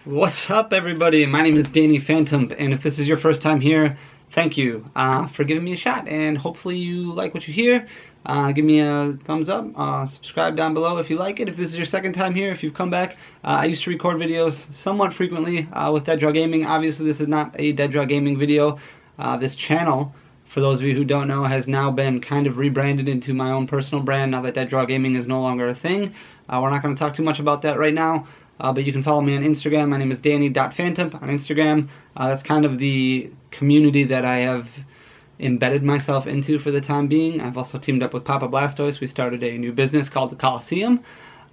What's up, everybody? My name is Danny Phantom, and if this is your first time here, thank you for giving me a shot, and hopefully you like what you hear. Give me a thumbs up, subscribe down below if you like it. If this is your second time here, if you've come back, I used to record videos somewhat frequently with Dead Draw Gaming. Obviously, this is not a Dead Draw Gaming video. This channel, for those of you who don't know, has now been kind of rebranded into my own personal brand now that Dead Draw Gaming is no longer a thing. We're not going to talk too much about that right now. But you can follow me on Instagram. My name is Danny.Phantom on Instagram. That's kind of the community that I have embedded myself into for the time being. I've also teamed up with Papa Blastoise. We started a new business called the Coliseum.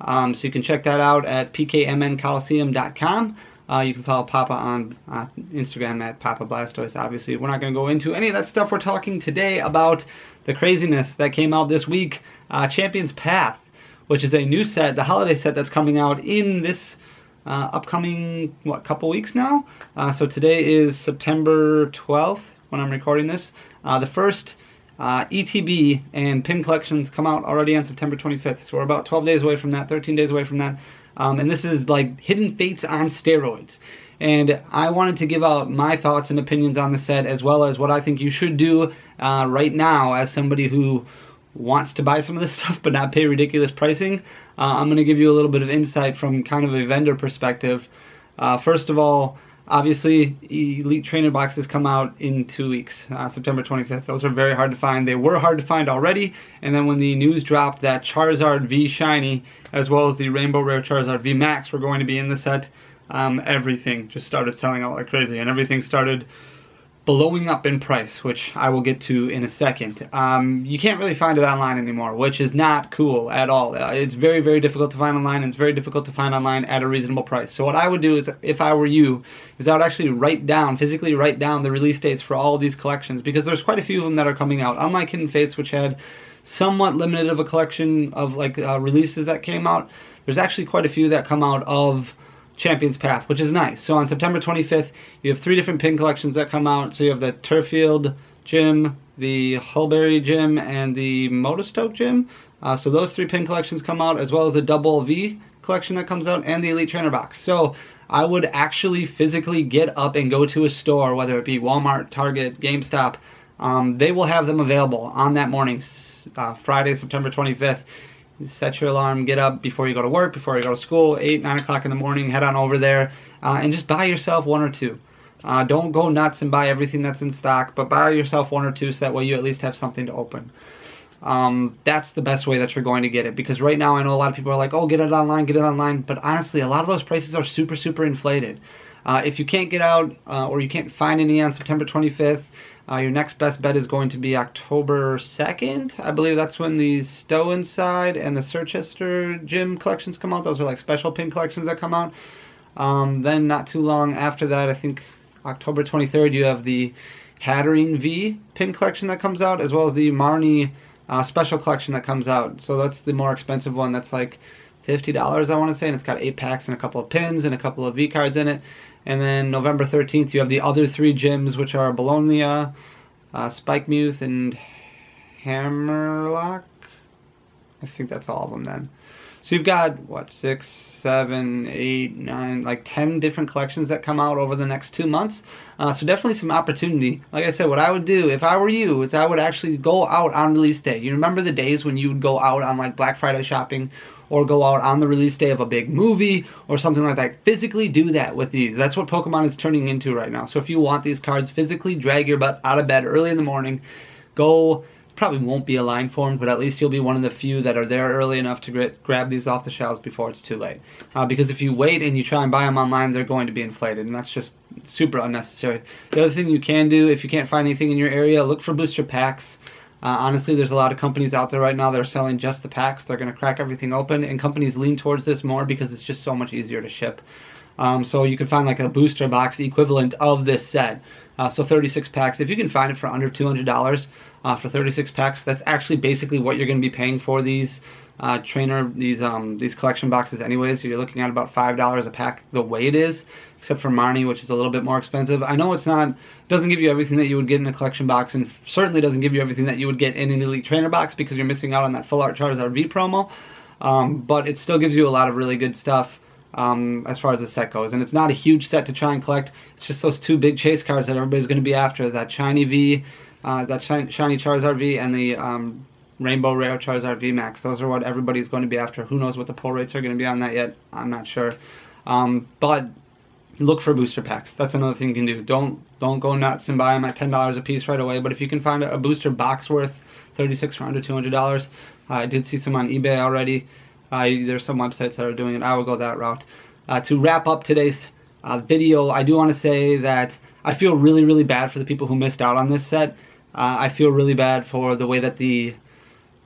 So you can check that out at pkmncoliseum.com. You can follow Papa on Instagram at Papa Blastoise. Obviously, we're not going to go into any of that stuff. We're talking today about the craziness that came out this week. Champion's Path, which is a new set, the holiday set that's coming out in this upcoming, couple weeks now? So today is September 12th when I'm recording this. The first ETB and pin collections come out already on September 25th. So we're about 12 days away from that, 13 days away from that. And this is like Hidden Fates on steroids. And I wanted to give out my thoughts and opinions on the set, as well as what I think you should do right now as somebody who wants to buy some of this stuff but not pay ridiculous pricing. I'm going to give you a little bit of insight from kind of a vendor perspective. First of all, obviously, Elite Trainer boxes come out in 2 weeks, September 25th. Those are very hard to find. They were hard to find already, and then when the news dropped that Charizard V Shiny, as well as the Rainbow Rare Charizard V Max were going to be in the set, everything just started selling out like crazy, and everything started blowing up in price, which I will get to in a second. You can't really find it online anymore, which is not cool at all. It's very, very difficult to find online, and it's very difficult to find online at a reasonable price. So what I would do is, if I were you, is I would actually physically write down the release dates for all of these collections, because there's quite a few of them that are coming out. Unlike Hidden Fates, which had somewhat limited of a collection of releases that came out, there's actually quite a few that come out of Champion's Path, which is nice. So on September 25th, you have 3 different pin collections that come out. So you have the Turffield Gym, the Hulberry Gym, and the Motostoke Gym. So those 3 pin collections come out, as well as the Double V collection that comes out, and the Elite Trainer box. So I would actually physically get up and go to a store, whether it be Walmart, Target, GameStop. They will have them available on that morning, Friday, September 25th. Set your alarm, get up before you go to work, before you go to school, 8, 9 o'clock in the morning, head on over there, and just buy yourself 1 or 2. Don't go nuts and buy everything that's in stock, but buy yourself 1 or 2 so that way you at least have something to open. That's the best way that you're going to get it, because right now I know a lot of people are like, oh, get it online, but honestly, a lot of those prices are super, super inflated. If you can't get out, or you can't find any on September 25th, your next best bet is going to be October 2nd. I believe that's when the Stow Inside and the Sirchester Gym collections come out. Those are like special pin collections that come out. Then not too long after that, I think October 23rd, you have the Hatterene V pin collection that comes out, as well as the Marnie special collection that comes out. So that's the more expensive one. That's like $50, I want to say, and it's got 8 packs and a couple of pins and a couple of V cards in it. And then November 13th, you have the other 3 gyms, which are Bologna, Spikemuth, and Hammerlock. I think that's all of them then. So you've got, 6, 7, 8, 9, like 10 different collections that come out over the next 2 months. So definitely some opportunity. Like I said, what I would do, if I were you, is I would actually go out on release day. You remember the days when you would go out on like Black Friday shopping, or go out on the release day of a big movie or something like that. Physically do that with these. That's what Pokemon is turning into right now. So if you want these cards, physically drag your butt out of bed early in the morning. Go, probably won't be a line formed, but at least you'll be one of the few that are there early enough to grab these off the shelves before it's too late. Because if you wait and you try and buy them online, they're going to be inflated, and that's just super unnecessary. The other thing you can do, if you can't find anything in your area, look for booster packs. Honestly, there's a lot of companies out there right now that are selling just the packs. They're going to crack everything open, and companies lean towards this more because it's just so much easier to ship. So you can find like a booster box equivalent of this set. So 36 packs. If you can find it for under $200 for 36 packs, that's actually basically what you're going to be paying for these these collection boxes anyways. So you're looking at about $5 a pack the way it is, except for Marnie, which is a little bit more expensive. I know doesn't give you everything that you would get in a collection box, and certainly doesn't give you everything that you would get in an Elite Trainer box, because you're missing out on that Full Art Charizard V promo, but it still gives you a lot of really good stuff. as far as the set goes. And it's not a huge set to try and collect. It's just those two big chase cards that everybody's going to be after, that Shiny V, that Shiny Charizard V, and the Rainbow Rare Charizard VMAX. Those are what everybody's going to be after. Who knows what the pull rates are going to be on that yet? I'm not sure. But look for booster packs. That's another thing you can do. Don't go nuts and buy them at $10 a piece right away. But if you can find a booster box worth $36 for under $200, I did see some on eBay already. There's some websites that are doing it. I will go that route. To wrap up today's video, I do want to say that I feel really, really bad for the people who missed out on this set. I feel really bad for the way that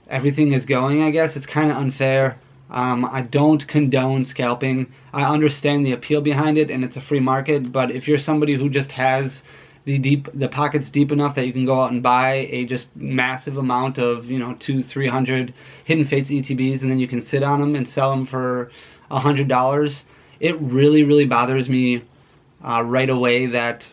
everything is going, I guess. It's kind of unfair. I don't condone scalping. I understand the appeal behind it, and it's a free market, but if you're somebody who just has the pockets deep enough that you can go out and buy a just massive amount of, 200-300 Hidden Fates ETBs, and then you can sit on them and sell them for $100, it really, really bothers me right away that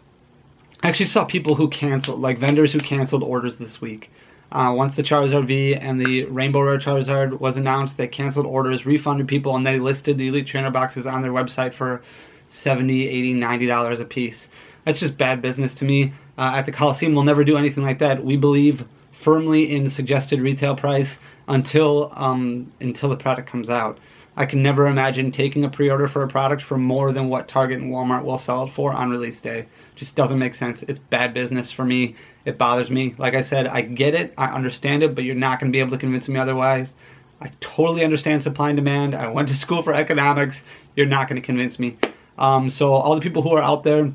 I actually saw people who canceled, like vendors who canceled orders this week. Once the Charizard V and the Rainbow Rare Charizard was announced, they canceled orders, refunded people, and they listed the Elite Trainer boxes on their website for $70, $80, $90 a piece. That's just bad business to me. At the Coliseum, we'll never do anything like that. We believe firmly in suggested retail price until the product comes out. I can never imagine taking a pre-order for a product for more than what Target and Walmart will sell it for on release day. Just doesn't make sense. It's bad business for me. It bothers me. Like I said, I get it, I understand it, but you're not going to be able to convince me otherwise. I totally understand supply and demand. I went to school for economics. You're not going to convince me. So all the people who are out there,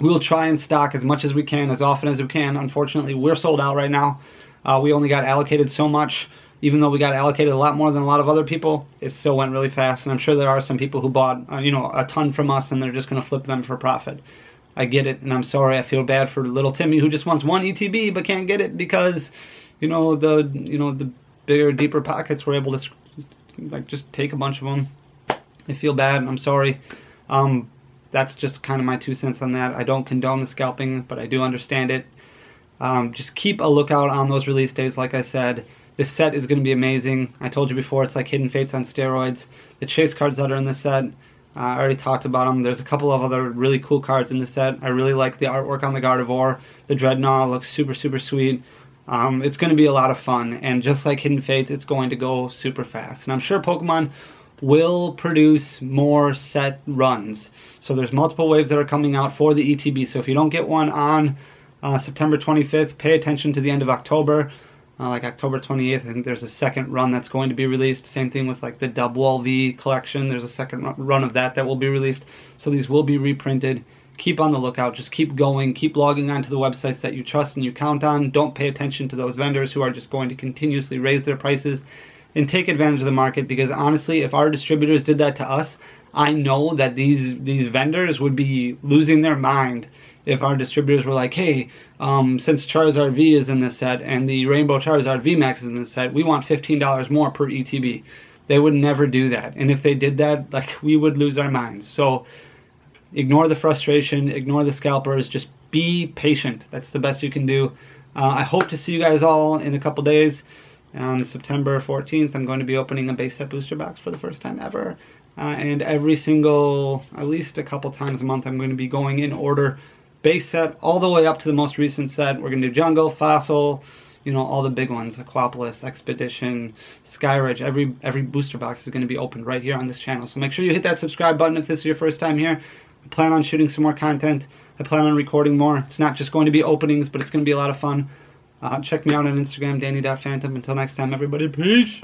we'll try and stock as much as we can, as often as we can. Unfortunately, we're sold out right now. We only got allocated so much. Even though we got allocated a lot more than a lot of other people, it still went really fast. And I'm sure there are some people who bought, a ton from us, and they're just going to flip them for profit. I get it, and I'm sorry. I feel bad for little Timmy who just wants one ETB but can't get it because, the bigger, deeper pockets were able to just take a bunch of them. I feel bad, and I'm sorry. That's just kind of my 2 cents on that. I don't condone the scalping, but I do understand it. Just keep a lookout on those release dates, like I said. This set is going to be amazing. I told you before, it's like Hidden Fates on steroids. The chase cards that are in this set, I already talked about them. There's a couple of other really cool cards in this set. I really like the artwork on the Gardevoir. The Dreadnought looks super, super sweet. It's going to be a lot of fun. And just like Hidden Fates, it's going to go super fast. And I'm sure Pokemon will produce more set runs. So there's multiple waves that are coming out for the ETB. So if you don't get one on September 25th, pay attention to the end of October. Like October 28th, I think there's a second run that's going to be released. Same thing with like the Dubwall V collection. There's a second run of that will be released. So these will be reprinted. Keep on the lookout. Just keep going. Keep logging onto the websites that you trust and you count on. Don't pay attention to those vendors who are just going to continuously raise their prices and take advantage of the market, because honestly, if our distributors did that to us, I know that these vendors would be losing their mind if our distributors were like, hey, since Charizard V is in this set and the Rainbow Charizard VMAX is in this set, we want $15 more per ETB. They would never do that. And if they did that, we would lose our minds. So ignore the frustration, ignore the scalpers, just be patient. That's the best you can do. I hope to see you guys all in a couple days. On September 14th, I'm going to be opening a base set booster box for the first time ever. And every single, at least a couple times a month, I'm going to be going in order base set all the way up to the most recent set. We're going to do Jungle, Fossil, all the big ones, Aquapolis, Expedition, Skyridge. Every booster box is going to be opened right here on this channel. So make sure you hit that subscribe button if this is your first time here. I plan on shooting some more content. I plan on recording more. It's not just going to be openings, but it's going to be a lot of fun. Check me out on Instagram, Danny.Phantom. Until next time, everybody, peace!